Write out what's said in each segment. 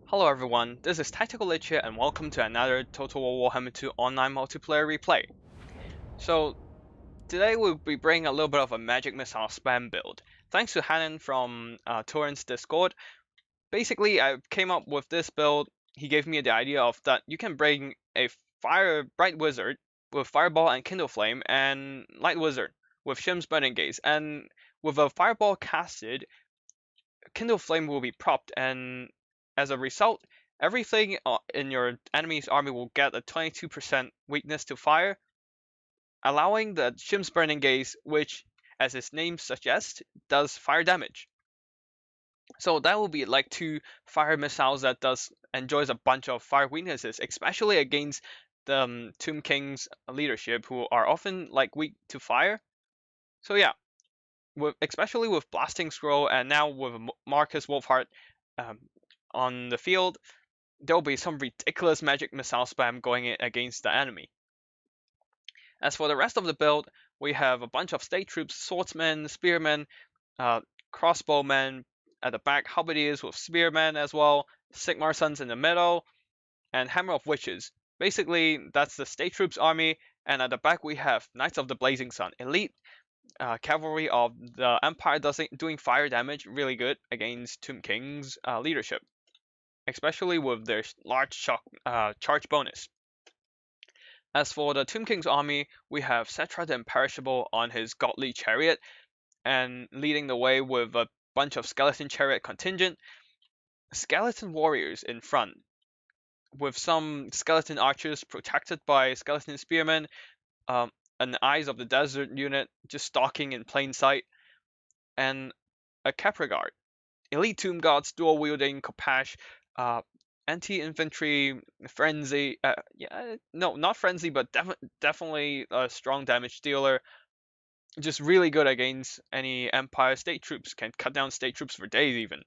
Hello everyone, this is Tactical Lich here and welcome to another Total War Warhammer 2 online multiplayer replay. So today we'll be bringing a little bit of a magic missile spam build. Thanks to Hannon from Torrent's Discord. Basically I came up with this build. He gave me the idea of that you can bring a bright wizard with fireball and kindle flame and light wizard with Shim's burning gaze, and with a fireball casted, kindle flame will be propped, and as a result, everything in your enemy's army will get a 22% weakness to fire, allowing the Shim's Burning Gaze, which, as its name suggests, does fire damage. So that will be like two fire missiles that enjoys a bunch of fire weaknesses, especially against the Tomb King's leadership, who are often like weak to fire. So yeah, especially with Blasting Scroll and now with Marcus Wolfheart on the field, there'll be some ridiculous magic missile spam going in against the enemy. As for the rest of the build, we have a bunch of state troops, swordsmen, spearmen, crossbowmen at the back, halberdiers with spearmen as well, Sigmar Sons in the middle, and Hammer of Witches. Basically, that's the state troops army, and at the back we have Knights of the Blazing Sun, elite cavalry of the Empire doing fire damage really good against Tomb King's leadership, especially with their large charge bonus. As for the Tomb King's army, we have Cetra the Imperishable on his godly chariot, and leading the way with a bunch of skeleton chariot contingent, skeleton warriors in front, with some skeleton archers protected by skeleton spearmen, an Eyes of the Desert unit just stalking in plain sight, and a Capra Guard. Elite Tomb Gods dual wielding Kopash, anti-infantry frenzy. No, not frenzy, but definitely a strong damage dealer. Just really good against any Empire state troops. Can cut down state troops for days even.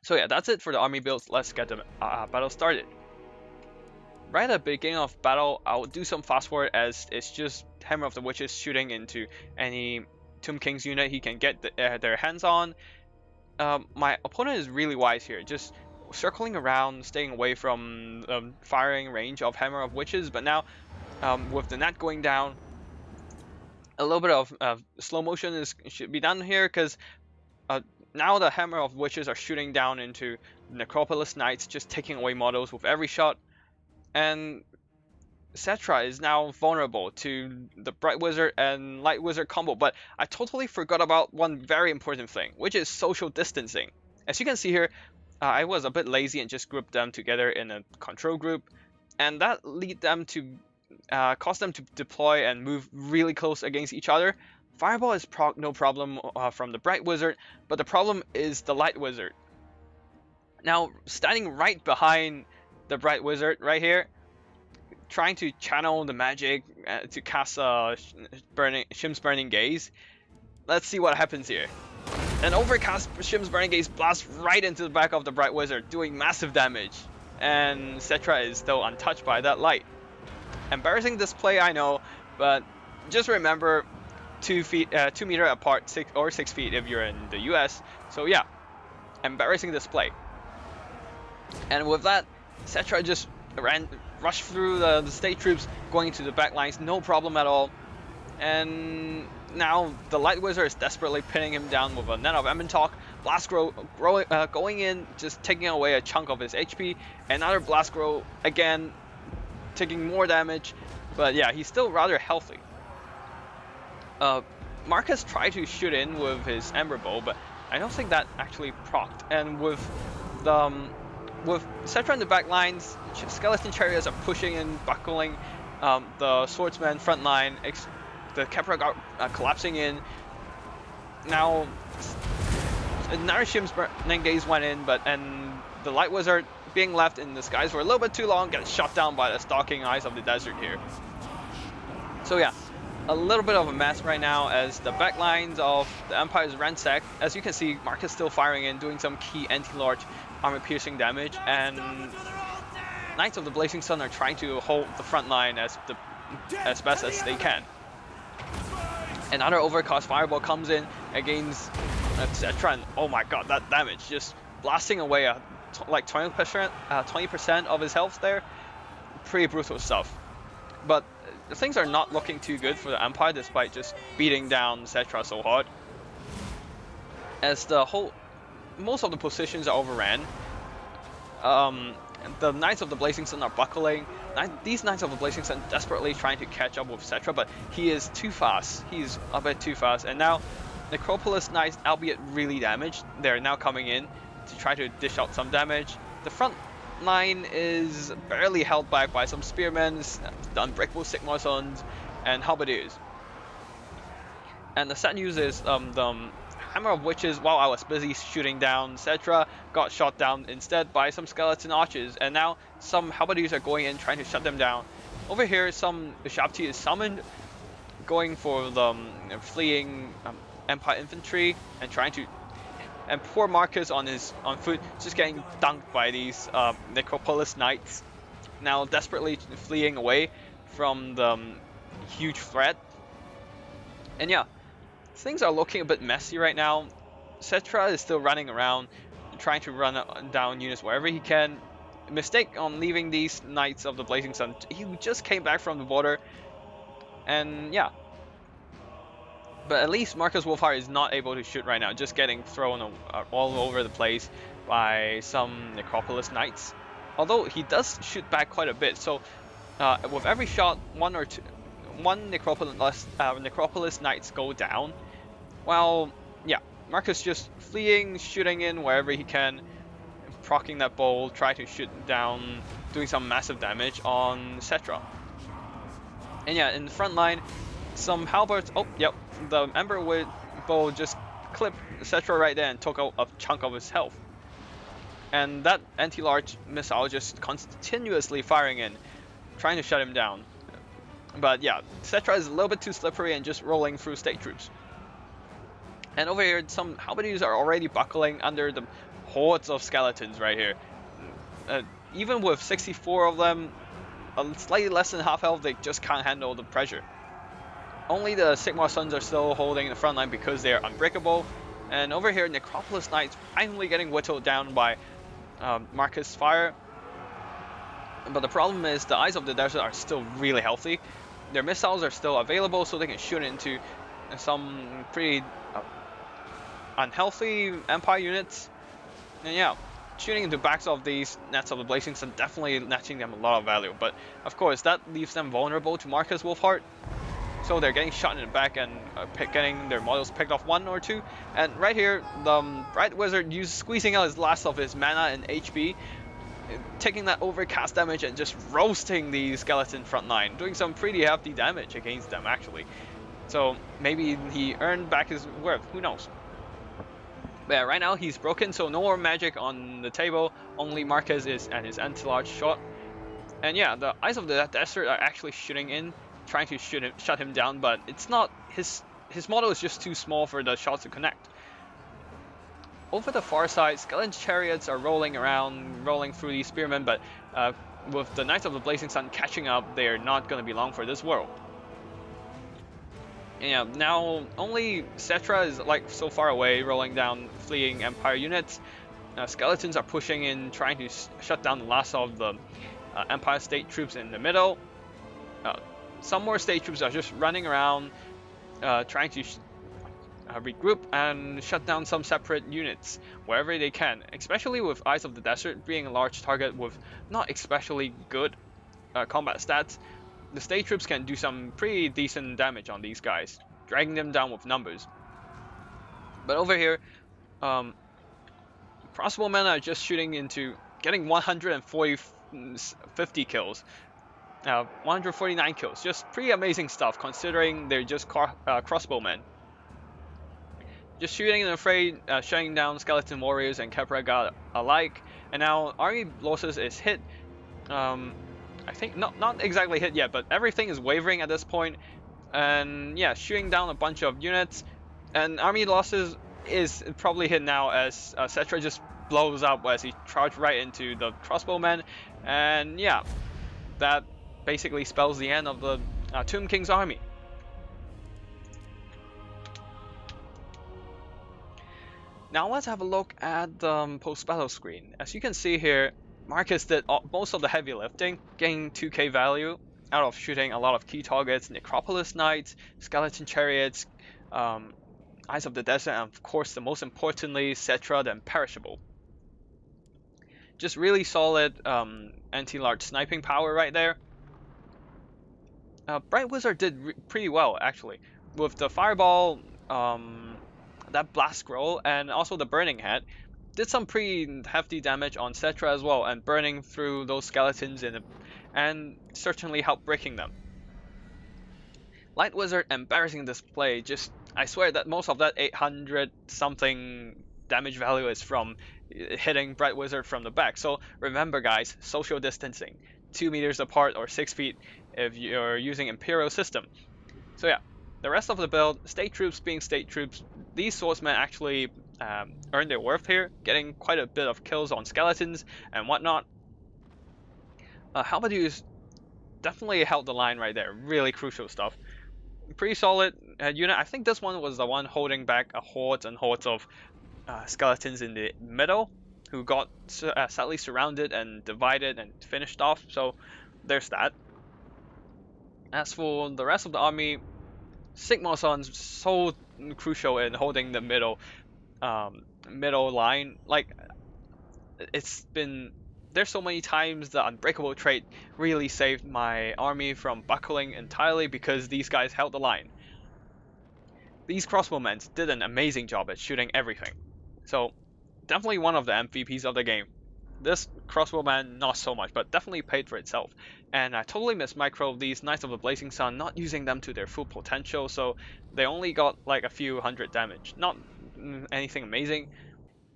So yeah, that's it for the army builds. Let's get the battle started. Right at the beginning of battle, I'll do some fast forward as it's just Hammer of the Witches shooting into any Tomb King's unit he can get their hands on. My opponent is really wise here, just circling around, staying away from the firing range of Hammer of Witches, but now with the net going down, a little bit of slow motion should be done here, because now the Hammer of Witches are shooting down into Necropolis Knights, just taking away models with every shot, and Cetra is now vulnerable to the Bright Wizard and Light Wizard combo, but I totally forgot about one very important thing, which is social distancing. As you can see here, I was a bit lazy and just grouped them together in a control group, and that caused them to deploy and move really close against each other. Fireball is no problem from the Bright Wizard, but the problem is the Light Wizard. Now, standing right behind the Bright Wizard right here, trying to channel the magic to cast Shim's Burning Gaze. Let's see what happens here. An overcast Shim's Burning Gaze blasts right into the back of the Bright Wizard, doing massive damage, and Cetra is still untouched by that light. Embarrassing display, I know, but just remember 2 meter apart, 6 feet if you're in the US. So yeah, embarrassing display. And with that, Cetra just rushed through the state troops, going into the back lines, no problem at all. And now the Light Wizard is desperately pinning him down with a Net of Emmentalk. Blast going in, just taking away a chunk of his HP. Another Blast Grow, again, taking more damage. But yeah, he's still rather healthy. Marcus tried to shoot in with his Ember Bow, but I don't think that actually procced. And with Cetra in the back lines, skeleton chariots are pushing and buckling the swordsman front line. The Capra Guard collapsing in. Now, another Shim's Burning Gaze went in, and the Light Wizard being left in the skies for a little bit too long gets shot down by the stalking Eyes of the Desert here. So yeah, a little bit of a mess right now as the back lines of the Empire is ransacked. As you can see, Marcus still firing in, doing some key anti-large armor-piercing damage, and Knights of the Blazing Sun are trying to hold the front line as best as they can. Another overcast fireball comes in against Cetra, and oh my god, that damage, just blasting away a like 20% of his health there. Pretty brutal stuff. But things are not looking too good for the Empire, despite just beating down Cetra so hard. As most of the positions are overran. The Knights of the Blazing Sun are buckling. These Knights of the Blazing Sun desperately trying to catch up with Cetra, but he is too fast. He's a bit too fast. And now, Necropolis Knights, albeit really damaged, they're now coming in to try to dish out some damage. The front line is barely held back by some spearmen, the unbreakable Sigmar Sons, and halberdiers. And the sad news is the Hammer of Witches, while I was busy shooting down Cetra, got shot down instead by some skeleton archers, and now some halberdiers are going in trying to shut them down. Over here, some Shabti is summoned, going for the fleeing Empire infantry and trying to. And poor Marcus on foot, just getting dunked by these Necropolis Knights, now desperately fleeing away from the huge threat. And yeah, things are looking a bit messy right now. Cetra is still running around, trying to run down units wherever he can. Mistake on leaving these Knights of the Blazing Sun. He just came back from the border, and yeah. But at least Marcus Wolfheart is not able to shoot right now, just getting thrown all over the place by some Necropolis Knights. Although he does shoot back quite a bit, so with every shot, one Necropolis Knights go down. While, yeah, Marcus just fleeing, shooting in wherever he can, proccing that bowl, try to shoot down, doing some massive damage on Cetra. And yeah, in the front line, some halberds. Oh, yep, the Emberwood bow just clipped Cetra right there and took out a chunk of his health. And that anti-large missile just continuously firing in, trying to shut him down. But yeah, Cetra is a little bit too slippery and just rolling through state troops. And over here, some halberdiers are already buckling under the hordes of skeletons right here. Even with 64 of them, slightly less than half health, they just can't handle the pressure. Only the Sigmar Sons are still holding the front line because they are unbreakable. And over here, Necropolis Knights finally getting whittled down by Marcus' fire. But the problem is the Eyes of the Desert are still really healthy. Their missiles are still available, so they can shoot into some pretty unhealthy Empire units. And yeah, shooting into backs of these Knights of the Blazing Sun definitely netting them a lot of value. But of course, that leaves them vulnerable to Marcus Wolfheart. So they're getting shot in the back and getting their models picked off one or two. And right here, the Bright Wizard squeezing out his last of his mana and HP, taking that overcast damage and just roasting the skeleton front line, doing some pretty hefty damage against them actually. So maybe he earned back his worth, who knows. But yeah, right now he's broken, so no more magic on the table, only Marcus is at his anti-large shot. And yeah, the Eyes of the Desert are actually shooting in, trying to shut him down, but it's not, his model is just too small for the shots to connect. Over the far side, skeleton chariots are rolling through these spearmen, but with the Knights of the Blazing Sun catching up, they're not going to be long for this world. And yeah, now only Cetra is like so far away, rolling down fleeing Empire units. Skeletons are pushing in, trying to shut down the last of the Empire state troops in the middle. Some more state troops are just running around, trying to regroup and shut down some separate units wherever they can, especially with Eyes of the Desert being a large target with not especially good combat stats. The state troops can do some pretty decent damage on these guys, dragging them down with numbers. But over here, crossbowmen are just shooting into, getting 150 kills. 149 kills, just pretty amazing stuff considering they're just crossbowmen. Just shooting and afraid, shutting down skeleton warriors and Kepra god alike. And now Army Losses is hit. I think not exactly hit yet, but everything is wavering at this point. And yeah, shooting down a bunch of units. And Army Losses is probably hit now as Cetra just blows up as he charged right into the crossbowmen. And yeah, that basically spells the end of the Tomb King's army. Now let's have a look at the post-battle screen. As you can see here, Marcus did most of the heavy lifting, getting 2k value out of shooting a lot of key targets: Necropolis Knights, Skeleton Chariots, Eyes of the Desert, and of course the most importantly, Cetra the Imperishable. Just really solid anti-large sniping power right there. Bright Wizard did pretty well actually, with the Fireball, that Blast Scroll, and also the Burning Head. Did some pretty hefty damage on Cetra as well, and burning through those skeletons and certainly helped breaking them. Light Wizard, embarrassing display. Just, I swear that most of that 800 something damage value is from hitting Bright Wizard from the back. So remember guys, social distancing, 2 meters apart or 6 feet if you're using Imperial system. So yeah, the rest of the build, State Troops being State Troops, these swordsmen actually earned their worth here, getting quite a bit of kills on skeletons and whatnot. Halberdiers definitely held the line right there, really crucial stuff. Pretty solid unit. I think this one was the one holding back a hordes and hordes of skeletons in the middle, who got sadly surrounded and divided and finished off, so there's that. As for the rest of the army, Sigmarsson's so crucial in holding the middle line. Like, there's so many times the unbreakable trait really saved my army from buckling entirely because these guys held the line. These crossbowmen did an amazing job at shooting everything. So definitely one of the MVPs of the game. This crossbowman, not so much, but definitely paid for itself. And I totally mismicro these Knights of the Blazing Sun, not using them to their full potential, so they only got like a few hundred damage. Not anything amazing.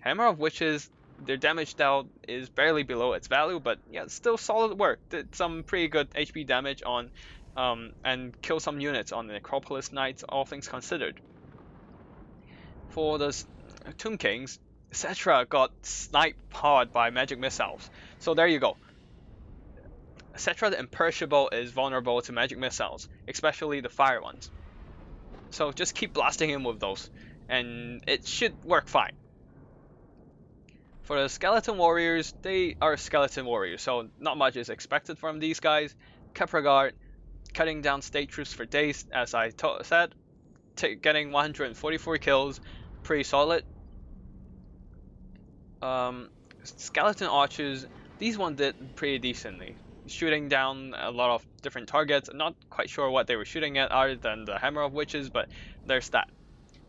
Hammer of Witches, their damage dealt is barely below its value, but yeah, still solid work. Did some pretty good HP damage on, and kill some units on the Necropolis Knights, all things considered. For the Tomb Kings, Cetra got sniped hard by magic missiles. So there you go. Cetra the Imperishable is vulnerable to magic missiles, especially the fire ones. So just keep blasting him with those, and it should work fine. For the Skeleton Warriors, they are Skeleton Warriors, so not much is expected from these guys. Kepragard, cutting down State Troops for days, as I said, getting 144 kills, pretty solid. Skeleton Archers, these ones did pretty decently, shooting down a lot of different targets. I'm not quite sure what they were shooting at other than the Hammer of Witches, but there's that.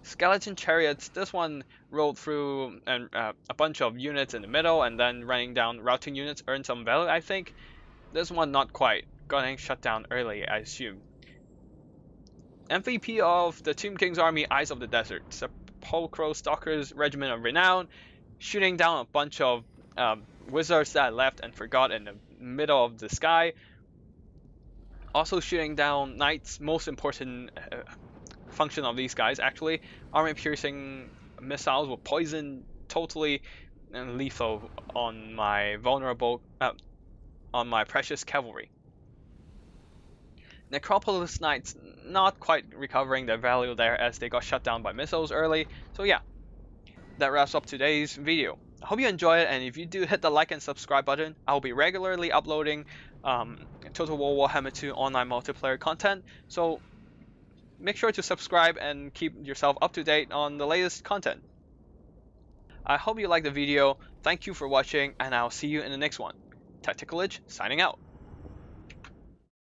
Skeleton Chariots, this one rolled through and a bunch of units in the middle and then running down routing units, earned some value I think. This one not quite, getting shut down early I assume. MVP of the Tomb King's army, Eyes of the Desert, Sepulchral Stalkers Regiment of Renown, shooting down a bunch of wizards that I left and forgot in the middle of the sky. Also shooting down knights, most important function of these guys actually. Armor piercing missiles with poison, totally lethal on my on my precious cavalry. Necropolis Knights not quite recovering their value there as they got shut down by missiles early. So yeah, that wraps up today's video. I hope you enjoyed it, and if you do, hit the like and subscribe button. I'll be regularly uploading Total War Warhammer 2 online multiplayer content, so make sure to subscribe and keep yourself up to date on the latest content. I hope you liked the video. Thank you for watching, and I'll see you in the next one. Tactical Edge signing out.